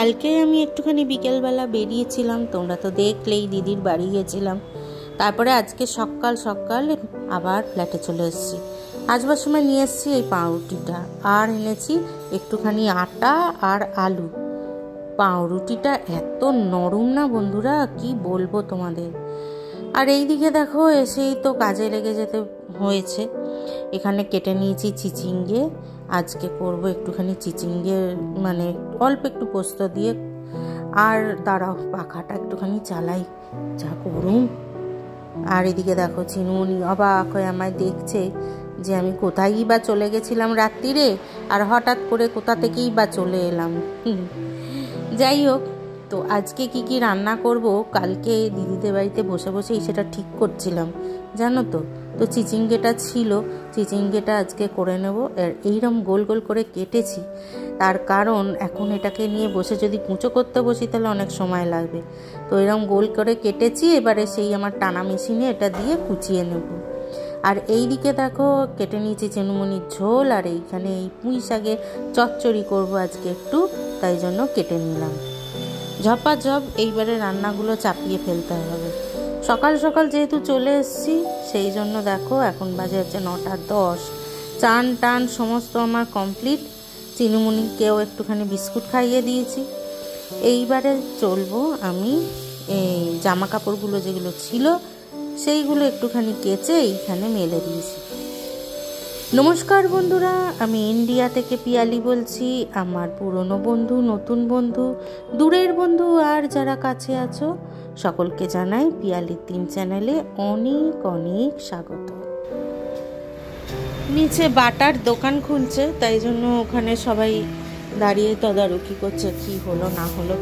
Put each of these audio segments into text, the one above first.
কালকে আমি একটুখানি বিকেলবেলা বেরিয়েছিলাম, তোমরা তো দেখলেই, দিদির বাড়ি গেছিলাম। তারপরে আজকে সকাল সকাল আবার ফ্ল্যাটে চলে এসেছি। আসবার সময় নিয়ে এসেছি এই পাউরুটিটা, আর এনেছি একটুখানি আটা আর আলু। পাউরুটিটা এত নরম না বন্ধুরা, কি বলবো তোমাদের। আর এই দিকে দেখো এসেই তো কাজে লেগে যেতে হয়েছে। এখানে কেটে নিয়েছি চিচিঙ্গে, আজকে করব একটুখানি চিচিঙ্গে, মানে অল্প একটু পোস্ত দিয়ে। আর দাঁড়াও পাখাটা একটুখানি চালাই, যা গরম। আর এদিকে দেখো চিনুনি অবাক হয়ে আমায় দেখছে যে আমি কোথায়ই বা চলে গেছিলাম রাত্রিরে, আর হঠাৎ করে কোথা থেকেই বা চলে এলাম। যাই হোক, তো আজকে কি কি রান্না করব, কালকে দিদিদের বাড়িতে বসে বসেই সেটা ঠিক করছিলাম, জানো তো। তো চিচিঙ্গেটা ছিল, চিচিঙ্গেটা আজকে করে নেব। আর এইরকম গোল গোল করে কেটেছি, তার কারণ এখন এটাকে নিয়ে বসে যদি কুঁচো করতে বসি তাহলে অনেক সময় লাগবে। তো এরকম গোল করে কেটেছি, এবারে সেই আমার টানা মেশিনে এটা দিয়ে কুচিয়ে নেব। আর এই দিকে দেখো কেটে নিয়েছি চেনুমনির ঝোল, আর এইখানে এই পুঁই শাকে চচ্চড়ি করবো আজকে একটু, তাই জন্য কেটে নিলাম। ঝপাঝপ এইবারে রান্নাগুলো চাপিয়ে ফেলতে হবে। সকাল সকাল যেহেতু চলে এসেছি, সেই জন্য দেখো এখন বাজে হচ্ছে 9:10। চান টান সমস্ত আমার কমপ্লিট। চিনুমুনিকেও একটুখানি বিস্কুট খাইয়ে দিয়েছি। এইবারে চলবো আমি এই জামা কাপড়গুলো যেগুলো ছিল সেইগুলো একটুখানি কেচে এইখানে মেলে দিয়েছি। নমস্কার বন্ধুরা, আমি ইন্ডিয়া থেকে পিয়ালি বলছি। আমার পুরনো বন্ধু, নতুন বন্ধু, দূরের বন্ধু আর যারা কাছে আছো, সকলকে জানাই পিয়ালির 3 চ্যানেলে অনেক অনেক স্বাগত। নিচে বাটার দোকান খুলছে, তাই জন্য ওখানে সবাই দাঁড়িয়ে তদারকি করছে কি হলো না হলো।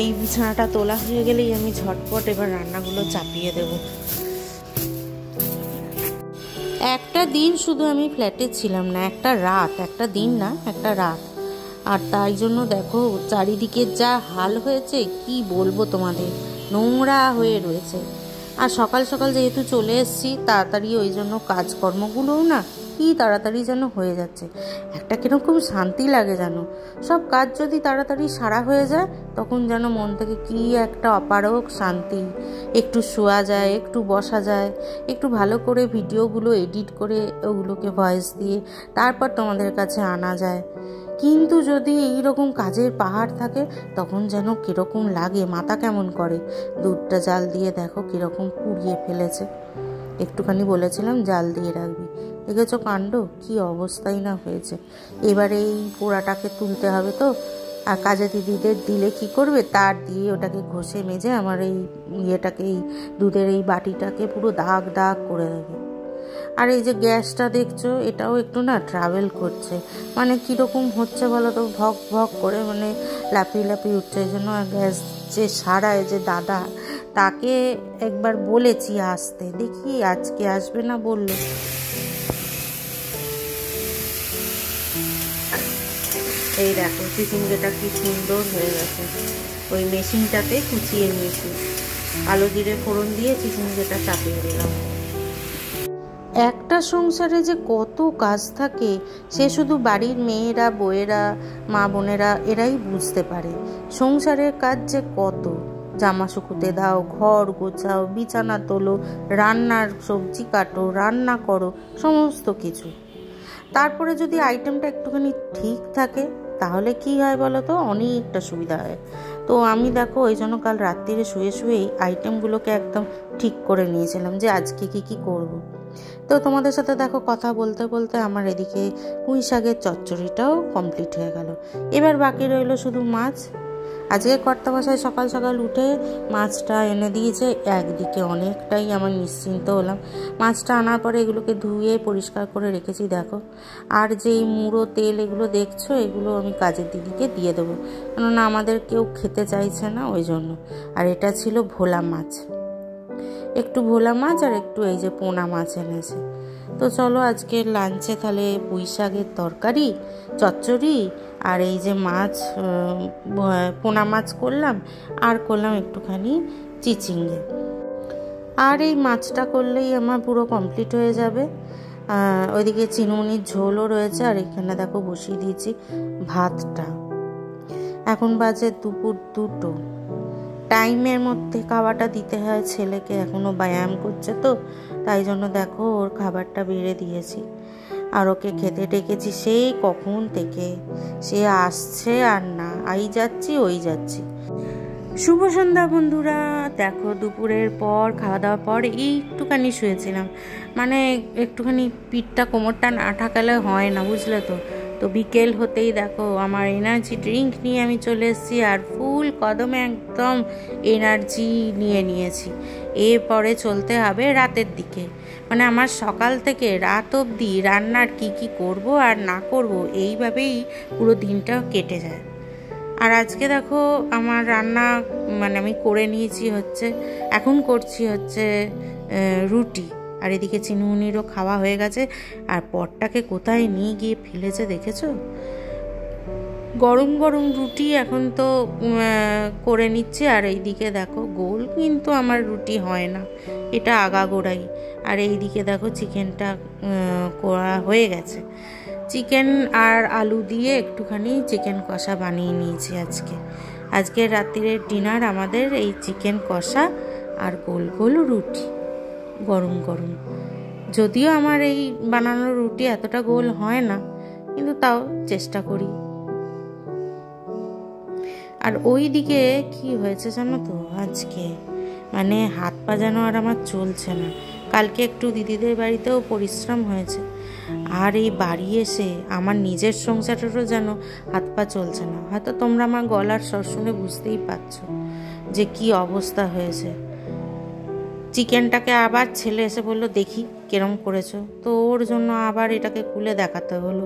এই বিছানাটা তোলা হয়ে গেলেই আমি ঝটপট এবার রান্নাগুলো চাপিয়ে দেব। একটা দিন শুধু আমি ফ্ল্যাটে ছিলাম না, একটা রাত, একটা দিন না, একটা রাত। আর তাই জন্য দেখো চারিদিকে যা হাল হয়েছে, কি বলবো তোমাদের, নোংরা হয়ে রয়েছে। আর সকাল সকাল যেহেতু চলে এসেছি তাড়াতাড়ি, ওই জন্য কাজকর্মগুলোও না কি তাড়াতাড়ি যেন হয়ে যাচ্ছে। একটা কিরকম শান্তি লাগে জানো, সব কাজ যদি তাড়াতাড়ি সারা হয়ে যায় তখন যেন মন থেকে কি একটা অপারক শান্তি। একটু শোয়া যায়, একটু বসা যায়, একটু ভালো করে ভিডিওগুলো এডিট করে ওগুলোকে ভয়েস দিয়ে তারপর তোমাদের কাছে আনা যায়। কিন্তু যদি এইরকম কাজের পাহাড় থাকে তখন যেন কীরকম লাগে, মাথা কেমন করে। দুধটা জাল দিয়ে দেখো কীরকম পুড়িয়ে ফেলেছে। একটুখানি বলেছিলাম জাল দিয়ে রাখবি, দেখেছো কাণ্ড, কি অবস্থাই না হয়েছে। এবারে এই পোড়াটাকে তুলতে হবে তো, আর কাজে দিদিদের দিলে কি করবে, তার দিয়ে ওটাকে ঘষে মেজে আমার এই ইয়েটাকে, এই দুধের এই বাটিটাকে পুরো দাগ দাগ করে দেবে। আর এই যে গ্যাসটা দেখছো, এটাও একটু না ট্রাভেল করছে, মানে কীরকম হচ্ছে বলো তো, ভক ভক করে, মানে লাফিয়ে লাফিয়ে উঠছে। এই জন্য গ্যাস যে সারায় যে দাদা, তাকে একবার বলেছি আসতে, দেখি আজকে আসবে না বললো। এই দেখো চিচিঙ্গেটা কি সুন্দর হয়ে গেছে, ওই মেশিনটাতে কুচিয়ে নিয়েছি। আলু জিরে ফোড়ন দিয়ে চিচিঙ্গেটা চাপিয়ে দিলাম। একটা সংসারে যে কত কাজ থাকে সে শুধু বাড়ির মেয়েরা, বউয়েরা, মা বোনেরা এরাই বুঝতে পারে। সংসারের কাজ যে কত, জামা শুকুতে দাও, ঘর গোছাও, বিছানা তোলো, রান্নার সবজি কাটো, রান্না করো, সমস্ত কিছু। তারপরে যদি আইটেমটা একটুখানি ঠিক থাকে তাহলে কি হয় বলো তো, অনেকটা সুবিধা হয়। তো আমি দেখো ওই জন্য কাল রাত্রিরে শুয়ে শুয়েই আইটেমগুলোকে একদম ঠিক করে নিয়েছিলাম যে আজকে কি কি করব। তো তোমাদের সাথে দেখো কথা বলতে বলতে আমার এদিকে পুঁই শাকের চচ্চড়িটাও কমপ্লিট হয়ে গেল। এবার বাকি রইল শুধু মাছ। আজকে কর্তামশাই সকাল সকাল উঠে মাছটা এনে দিয়েছে, একদিকে অনেকটাই আমার নিশ্চিন্ত হলাম। মাছটা আনার পরে এগুলোকে ধুয়ে পরিষ্কার করে রেখেছি দেখো। আর যেই মুড়ো তেল এগুলো দেখছো, এগুলো আমি কাজের দিদিকে দিয়ে দেবো, কেননা আমাদের কেউ খেতে চাইছে না ওই জন্য। আর এটা ছিল ভোলা মাছ, একটু ভোলা মাছ আর একটু এই যে পোনা মাছ এনেছে। তো চলো আজকে লাঞ্চে তাহলে পুঁই শাকের তরকারি, চচ্চড়ি আর এই যে মাছ, পোনা মাছ করলাম, আর করলাম একটুখানি চিচিঙ্গে। আর এই মাছটা করলেই আমার পুরো কমপ্লিট হয়ে যাবে। ওইদিকে চিনুমনির ঝোলও রয়েছে, আর এখানে দেখো বসিয়ে দিয়েছি ভাতটা। এখন বাজে দুপুর 2টো। টাইমের মধ্যে খাবারটা দিতে হয় ছেলেকে, এখনও ব্যায়াম করছে তো, তাই জন্য দেখো ওর খাবারটা বেড়ে দিয়েছি। আর ওকে খেতে ডেকেছি সেই কখন থেকে, সে আসছে আর না, আই যাচ্ছি ওই যাচ্ছি। শুভ সন্ধ্যা বন্ধুরা। দেখো দুপুরের পর খাওয়া দাওয়ার পর একটুখানি শুয়েছিলাম, মানে একটুখানি পিঠটা কোমরটা না ঠাকালে হয় না, বুঝলে তো। তো বিকেল হতেই দেখো আমার এনার্জি ড্রিঙ্ক নিয়ে আমি চলে এসেছি, আর ফুল কদমে একদম এনার্জি নিয়ে নিয়েছি। এরপরে চলতে হবে রাতের দিকে, মানে আমার সকাল থেকে রাত অবধি রান্নার কি করব আর না করব এইভাবেই পুরো দিনটা কেটে যায়। আর আজকে দেখো আমার রান্না মানে আমি করে নিয়েছি এখন করছি রুটি। আর এদিকে চিনুনিরও খাওয়া হয়ে গেছে, আর পটটাকে কোথায় নিয়ে গিয়ে ফেলেছে দেখেছো। গরম গরম রুটি এখন তো করে নিচ্ছে। আর এইদিকে দেখো গোল কিন্তু আমার রুটি হয় না, এটা আগাগোড়াই। আর এইদিকে দেখো চিকেনটা করা হয়ে গেছে। চিকেন আর আলু দিয়ে একটুখানি চিকেন কষা বানিয়ে নিয়েছি আজকে রাত্রির ডিনার আমাদের এই চিকেন কষা আর গোল গোল রুটি গরম গরম। যদিও আমার এই বানানো রুটি এতটা গোল হয় না, কিন্তু তাও চেষ্টা করি। আর ওই দিকে কি হয়েছে জানো তো, আজকে মানে হাত পা যেন আর আমার চলছে না। কালকে একটু দিদিদের বাড়িতেও পরিশ্রম হয়েছে, আর এই বাড়ি এসে আমার নিজের সংসারেরও যেন হাত পা চলছে না। হয়তো তোমরা আমার গলার স্বর শুনে বুঝতেই পারছো যে কি অবস্থা হয়েছে। চিকেনটাকে আবার ছেলে এসে বললো দেখি কিরম করেছো, তো ওর জন্য আবার এটাকে খুলে দেখাতে হলো।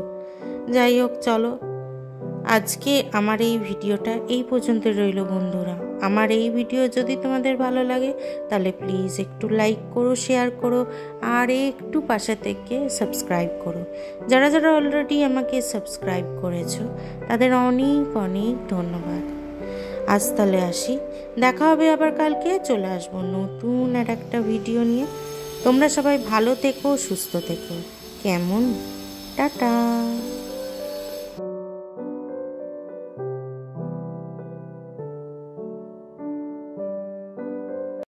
যাই হোক চলো, আজকে আমার এই ভিডিওটা এই পর্যন্ত রইল বন্ধুরা। আমার এই ভিডিও যদি তোমাদের ভালো লাগে তাহলে প্লিজ একটু লাইক করো, শেয়ার করো, আর একটু পাশে থেকে সাবস্ক্রাইব করো। যারা যারা অলরেডি আমাকে সাবস্ক্রাইব করেছো তাদের অনেক অনেক ধন্যবাদ। আজ তাহলে আসি, দেখা হবে আবার কালকে। চলে আসবো নতুন আর একটা ভিডিও নিয়ে। তোমরা সবাই ভালো থেকো, সুস্থ থেকো, কেমন? টাটা।